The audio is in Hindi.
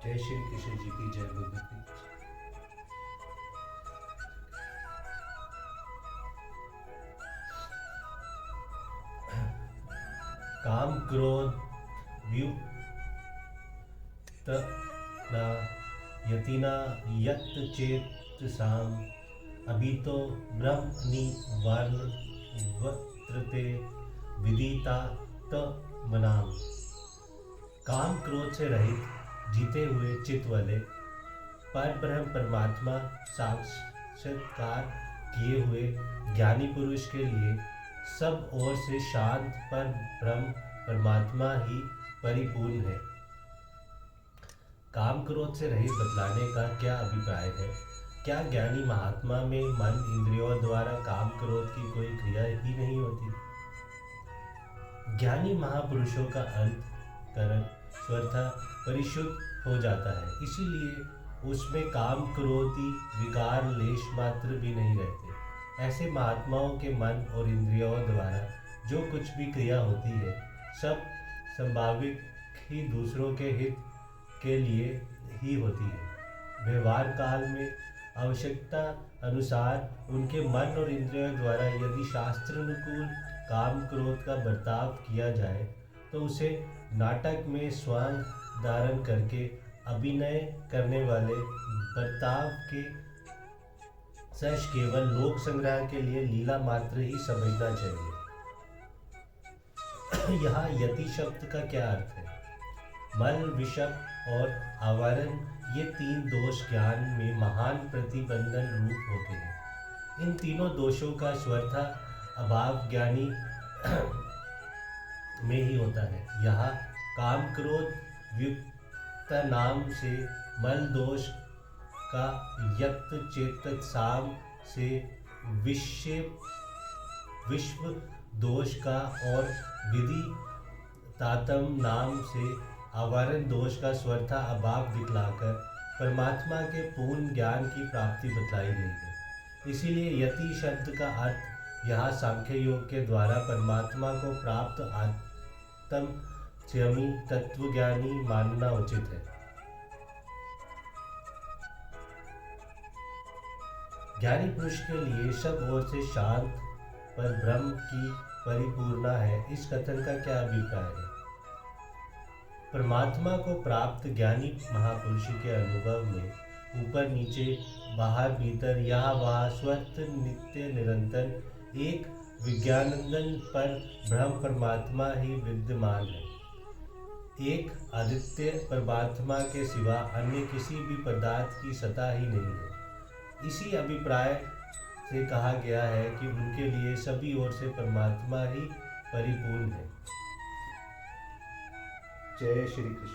जय श्री कृष्ण जी की जय भगवती। काम क्रोध व्युक्त न यतिना यत चेत साम अभितो ब्रह्म निवर्तते विदिता त मनाम। काम क्रोध से रहित जीते हुए चित्त वाले पर ब्रह्म परमात्मा साक्षात्कार किए हुए ज्ञानी पुरुष के लिए सब ओर से शांत पर ब्रह्म परमात्मा ही परिपूर्ण है। काम क्रोध से रहित बतलाने का क्या अभिप्राय है? क्या ज्ञानी महात्मा में मन इंद्रियों द्वारा काम क्रोध की कोई क्रिया ही नहीं होती? ज्ञानी महापुरुषों का अंतकरण स्वतः परिशुद्ध हो जाता है, इसीलिए उसमें काम क्रोधी विकार लेश मात्र भी नहीं रहते। ऐसे महात्माओं के मन और इंद्रियों द्वारा जो कुछ भी क्रिया होती है सब संभाविक ही दूसरों के हित के लिए ही होती है। व्यवहार काल में आवश्यकता अनुसार उनके मन और इंद्रियों द्वारा यदि शास्त्रानुकूल काम क्रोध का बर्ताव किया जाए तो उसे नाटक में स्वांग धारण करके अभिनय करने वाले बर्ताव के सच केवल लोक संग्रह के लिए लीला मात्र ही समझना चाहिए। यहाँ यति शब्द का क्या अर्थ है? मल, विषम और आवरण ये तीन दोष ज्ञान में महान प्रतिबंधन रूप होते हैं। इन तीनों दोषों का स्वतः अभाव ज्ञानी में ही होता है। यहाँ काम क्रोध व्युक्त नाम से मल दोष का, यक्त चेतक साम से विश्व दोष का और विधि तातम नाम से आवरण दोष का स्वतः अभाव दिखलाकर परमात्मा के पूर्ण ज्ञान की प्राप्ति बतलाई गई है। इसीलिए यति शब्द का अर्थ यहाँ सांख्य योग के द्वारा परमात्मा को प्राप्त आत्म संयमी तत्वज्ञानी मानना उचित है। ज्ञानी पुरुष के लिए सब ओर से शांत पर ब्रह्म की परिपूर्णा है, इस कथन का क्या अभिप्राय है? परमात्मा को प्राप्त ज्ञानी महापुरुष के अनुभव में ऊपर नीचे बाहर भीतर यहाँ वहाँ स्वत नित्य निरंतर एक विज्ञानंदन पर ब्रह्म परमात्मा ही विद्यमान है। एक आदित्य परमात्मा के सिवा अन्य किसी भी पदार्थ की सत्ता ही नहीं है। इसी अभिप्राय से कहा गया है कि उनके लिए सभी ओर से परमात्मा ही परिपूर्ण है। जय श्री कृष्ण।